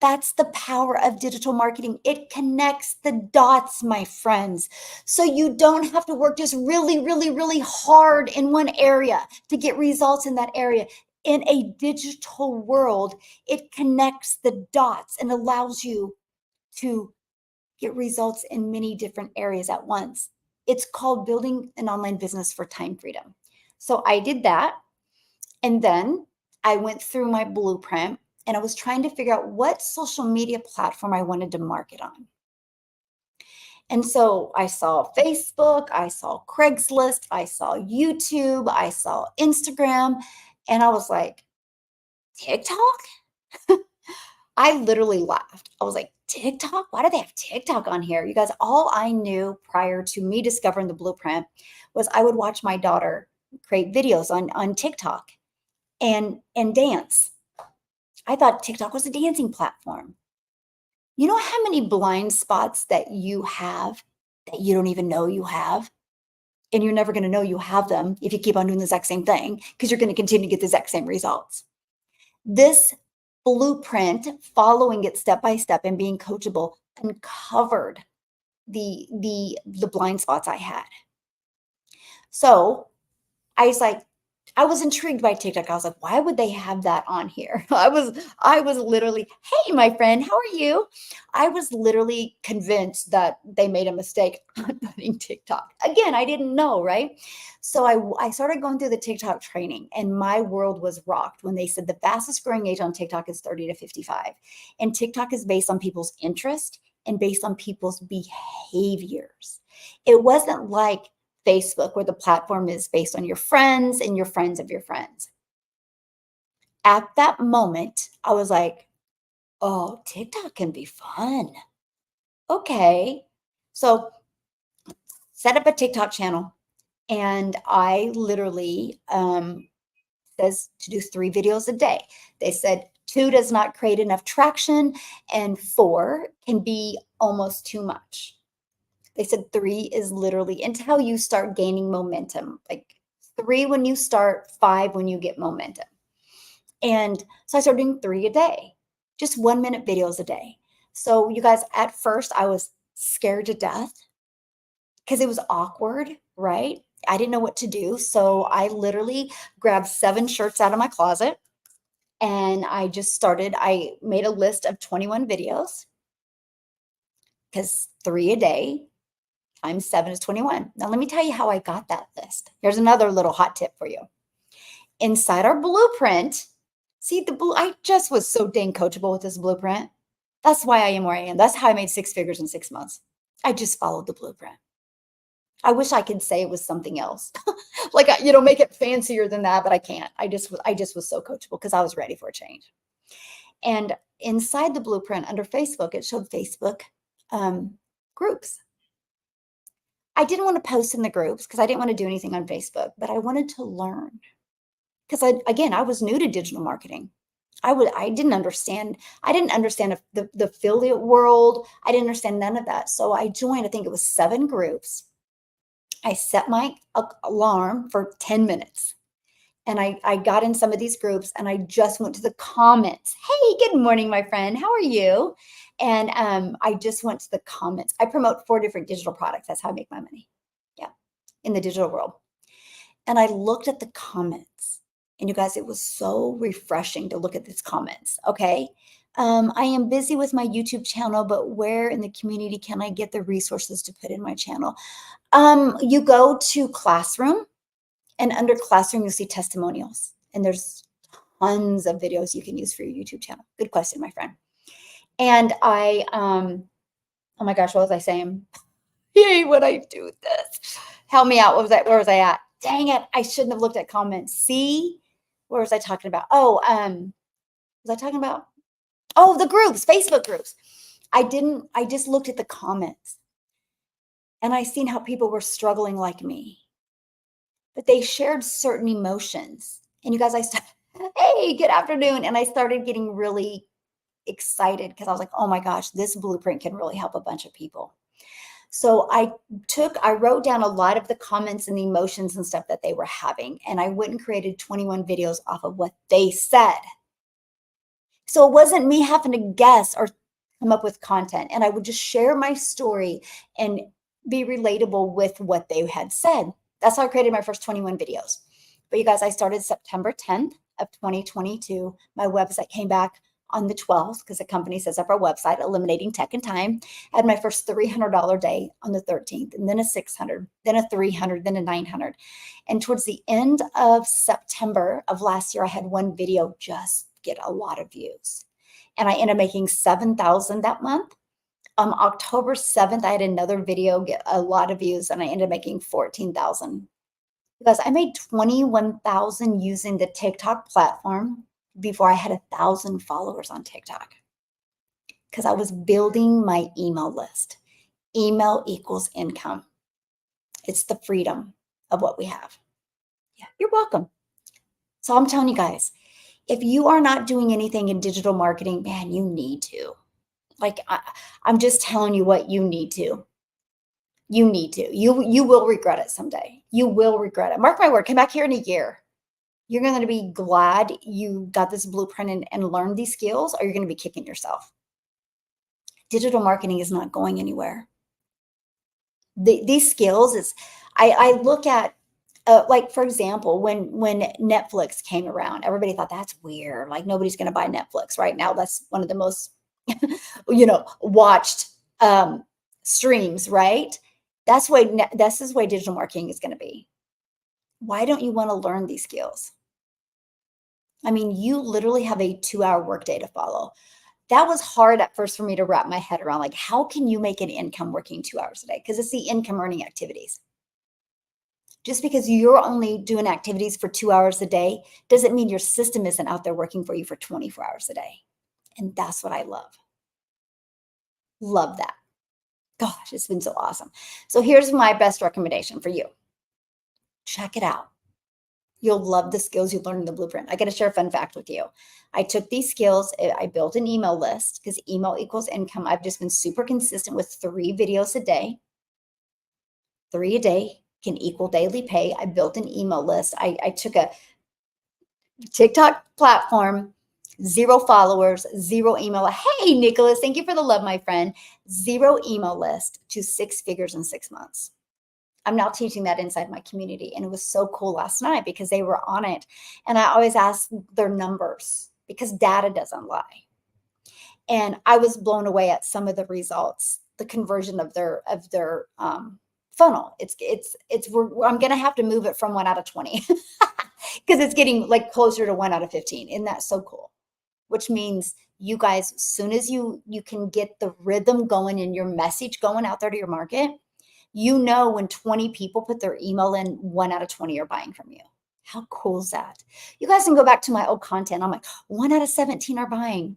That's the power of digital marketing. It connects the dots, my friends. So you don't have to work just really, really, really hard in one area to get results in that area. In a digital world, it connects the dots and allows you to get results in many different areas at once. It's called building an online business for time freedom. So I did that. And then I went through my blueprint. and I was trying to figure out what social media platform I wanted to market on. And so I saw Facebook, I saw Craigslist, I saw YouTube, I saw Instagram, and I was like, TikTok? I literally laughed. I was like, TikTok? Why do they have TikTok on here? You guys, all I knew prior to me discovering the blueprint was I would watch my daughter create videos on TikTok and dance. I thought TikTok was a dancing platform. You know how many blind spots that you have that you don't even know you have? And you're never going to know you have them if you keep on doing the exact same thing because you're going to continue to get the exact same results. This blueprint, following it step by step and being coachable, uncovered the blind spots I had. So I was like, I was intrigued by TikTok. I was like, why would they have that on here? I was literally, hey, my friend, how are you? I was literally convinced that they made a mistake on putting TikTok. Again, I didn't know, right? So I started going through the TikTok training, and my world was rocked when they said the fastest growing age on TikTok is 30 to 55. And TikTok is based on people's interest and based on people's behaviors. It wasn't like Facebook, where the platform is based on your friends and your friends of your friends. At that moment, I was like, oh, TikTok can be fun. Okay. So set up a TikTok channel, and I literally says to do 3 videos a day. They said 2 does not create enough traction, and 4 can be almost too much. They said 3 is literally until you start gaining momentum, like 3 when you start, 5 when you get momentum. And so I started doing 3 a day, just 1-minute videos a day. So you guys, at first I was scared to death because it was awkward, right? I didn't know what to do. So I literally grabbed 7 shirts out of my closet, and I made a list of 21 videos because 3 a day times 7 is 21. Now, let me tell you how I got that list. Here's another little hot tip for you. Inside our blueprint, see I just was so dang coachable with this blueprint. That's why I am where I am. That's how I made 6 figures in 6 months. I just followed the blueprint. I wish I could say it was something else. Like, make it fancier than that, but I can't. I just was so coachable because I was ready for a change. And inside the blueprint under Facebook, it showed Facebook groups. I didn't want to post in the groups because I didn't want to do anything on Facebook, but I wanted to learn because I was new to digital marketing. I didn't understand the affiliate world. I didn't understand none of that. So I joined, I think it was 7 groups. I set my alarm for 10 minutes. And I got in some of these groups, and I just went to the comments. Hey, good morning, my friend. How are you? And I just went to the comments. I promote 4 different digital products. That's how I make my money. Yeah, in the digital world. And I looked at the comments, and you guys, it was so refreshing to look at these comments. Okay. I am busy with my YouTube channel, but where in the community can I get the resources to put in my channel? You go to Classroom. And under Classroom, you'll see testimonials. And there's tons of videos you can use for your YouTube channel. Good question, my friend. And oh my gosh, what was I saying? Yay, when I do this. Help me out. Where was I at? Dang it. I shouldn't have looked at comments. See? Where was I talking about? Oh, was I talking about? Oh, the groups, Facebook groups. I just looked at the comments, and I seen how people were struggling like me. But they shared certain emotions. And you guys, hey, good afternoon. And I started getting really excited because I was like, oh my gosh, this blueprint can really help a bunch of people. So I wrote down a lot of the comments and the emotions and stuff that they were having. And I went and created 21 videos off of what they said. So it wasn't me having to guess or come up with content. And I would just share my story and be relatable with what they had said. That's how I created my first 21 videos. But you guys, I started September 10th of 2022. My website came back on the 12th because the company sets up our website, Eliminating Tech and Time. I had my first $300 day on the 13th, and then a 600, then a 300, then a 900. And towards the end of September of last year, I had one video just get a lot of views. And I ended up making 7,000 that month. October 7th, I had another video get a lot of views and I ended up making 14,000 because I made 21,000 using the TikTok platform before I had 1,000 followers on TikTok because I was building my email list. Email equals income. It's the freedom of what we have. Yeah, you're welcome. So I'm telling you guys, if you are not doing anything in digital marketing, man, you need to. Like I'm just telling you what you need to. You need to. You will regret it someday. You will regret it. Mark my word. Come back here in a year. You're going to be glad you got this blueprint and learned these skills, or you're going to be kicking yourself. Digital marketing is not going anywhere. These skills is, I look at, like for example, when Netflix came around, everybody thought that's weird. Like nobody's going to buy Netflix right now. That's one of the most, watched streams, right? This is the way digital marketing is going to be. Why don't you want to learn these skills? I mean, you literally have a 2-hour workday to follow. That was hard at first for me to wrap my head around. Like, how can you make an income working 2 hours a day? Because it's the income earning activities. Just because you're only doing activities for 2 hours a day doesn't mean your system isn't out there working for you for 24 hours a day. And that's what I love. Love that. Gosh, it's been so awesome. So here's my best recommendation for you. Check it out. You'll love the skills you learn in the blueprint. I got to share a fun fact with you. I took these skills, I built an email list because email equals income. I've just been super consistent with 3 videos a day. 3 a day can equal daily pay. I built an email list. I took a TikTok platform, 0 followers, 0 email. Hey, Nicholas, thank you for the love, my friend. 0 email list to 6 figures in 6 months. I'm now teaching that inside my community. And it was so cool last night because they were on it. And I always ask their numbers because data doesn't lie. And I was blown away at some of the results, the conversion of their funnel. I'm going to have to move it from 1 out of 20 because it's getting like closer to 1 out of 15. Isn't that so cool? Which means you guys, as soon as you can get the rhythm going and your message going out there to your market, when 20 people put their email in, 1 out of 20 are buying from you. How cool is that? You guys can go back to my old content. I'm like, 1 out of 17 are buying.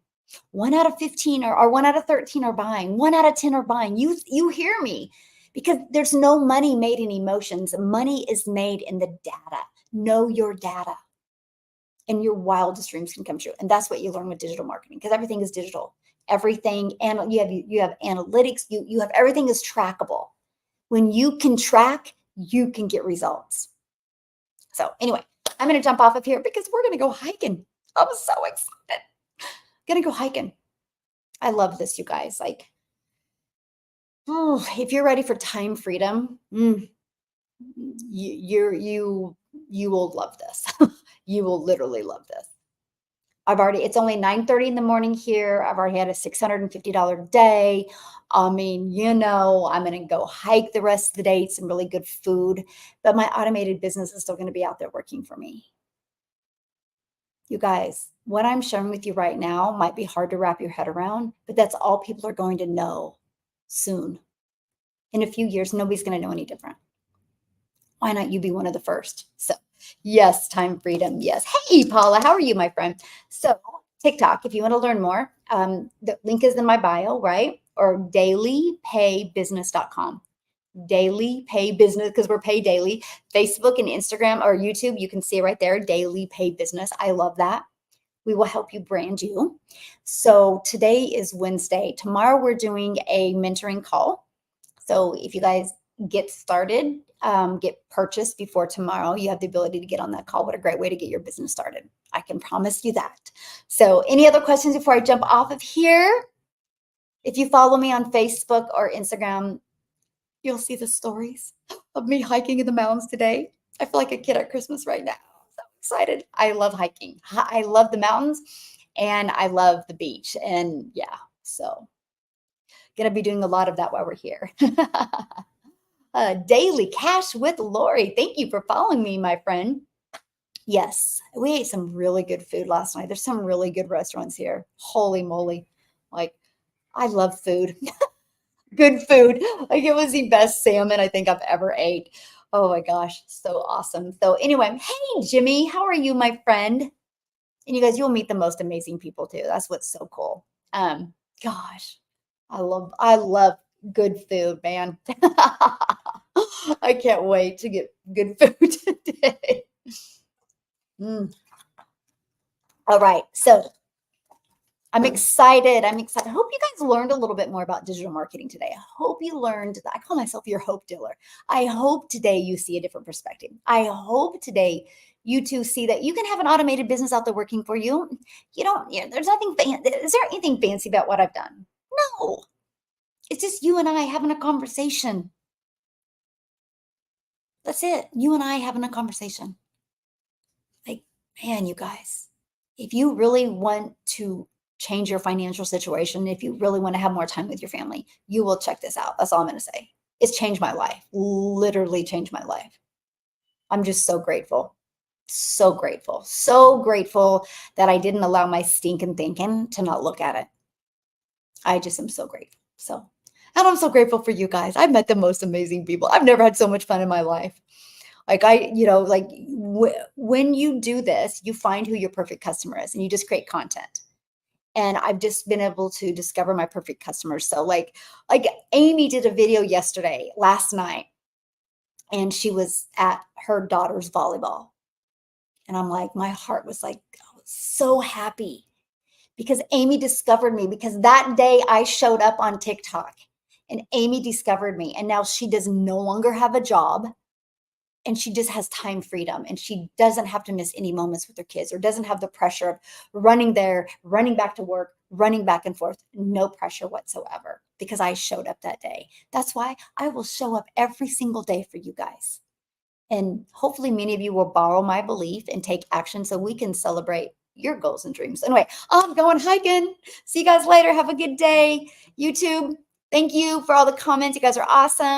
1 out of 15 or 1 out of 13 are buying. 1 out of 10 are buying. You hear me? Because there's no money made in emotions. Money is made in the data. Know your data. And your wildest dreams can come true. And that's what you learn with digital marketing because everything is digital. Everything, and you have analytics, you have everything is trackable. When you can track, you can get results. So anyway, I'm going to jump off of here because we're going to go hiking. I'm so excited. Going to go hiking. I love this, you guys. Like, if you're ready for time freedom, you will love this. You will literally love this. It's only 9:30 in the morning here. I've already had a $650 day. I mean, I'm going to go hike the rest of the day, eat some really good food, but my automated business is still going to be out there working for me. You guys, what I'm sharing with you right now might be hard to wrap your head around, but that's all people are going to know soon. In a few years, nobody's going to know any different. Why not you be one of the first? So yes, time freedom. Yes. Hey, Paula, how are you, my friend? So TikTok, if you want to learn more, the link is in my bio, right? Or dailypaybusiness.com. Daily Pay Business, because we're paid daily. Facebook and Instagram or YouTube, you can see it right there, Daily Pay Business. I love that. We will help you brand you. So today is Wednesday. Tomorrow we're doing a mentoring call. So if you guys get started, get purchased before tomorrow, you have the ability to get on that call. What a great way to get your business started. I can promise you that. So any other questions before I jump off of here? If you follow me on Facebook or Instagram, you'll see the stories of me hiking in the mountains today. I feel like a kid at Christmas right now. So excited. I love hiking. I love the mountains and I love the beach. And yeah, so going to be doing a lot of that while we're here. Daily Cash with Lori. Thank you for following me, my friend. Yes, we ate some really good food last night. There's some really good restaurants here. Holy moly. Like, I love food. Good food. Like, it was the best salmon I think I've ever ate. Oh my gosh, so awesome. So anyway, hey Jimmy, how are you, my friend? And you guys, you'll meet the most amazing people too. That's what's so cool. Gosh, I love good food, man. I can't wait to get good food today. Mm. All right, so I'm excited. I'm excited. I hope you guys learned a little bit more about digital marketing today. I hope you learned that I call myself your hope dealer. I hope today you see a different perspective. I hope today you two see that you can have an automated business out there working for you. You don't, there's nothing, is there anything fancy about what I've done? No, it's just you and I having a conversation. That's it. You and I having a conversation. Like, man, you guys, if you really want to change your financial situation, if you really want to have more time with your family, you will check this out. That's all I'm going to say. It's changed my life, literally changed my life. I'm just so grateful. So grateful that I didn't allow my stinking thinking to not look at it. I just am so grateful. So, and I'm so grateful for you guys. I've met the most amazing people. I've never had so much fun in my life. Like when you do this, you find who your perfect customer is and you just create content. And I've just been able to discover my perfect customers. So like Amy did a video last night, and she was at her daughter's volleyball. And I'm like, my heart was like, I was so happy because Amy discovered me, because that day I showed up on TikTok and Amy discovered me. And now she does no longer have a job, and she just has time freedom, and she doesn't have to miss any moments with her kids, or doesn't have the pressure of running there, running back to work, running back and forth. No pressure whatsoever, because I showed up that day. That's why I will show up every single day for you guys. And hopefully many of you will borrow my belief and take action so we can celebrate your goals and dreams. Anyway, I'm going hiking. See you guys later. Have a good day. YouTube, thank you for all the comments. You guys are awesome.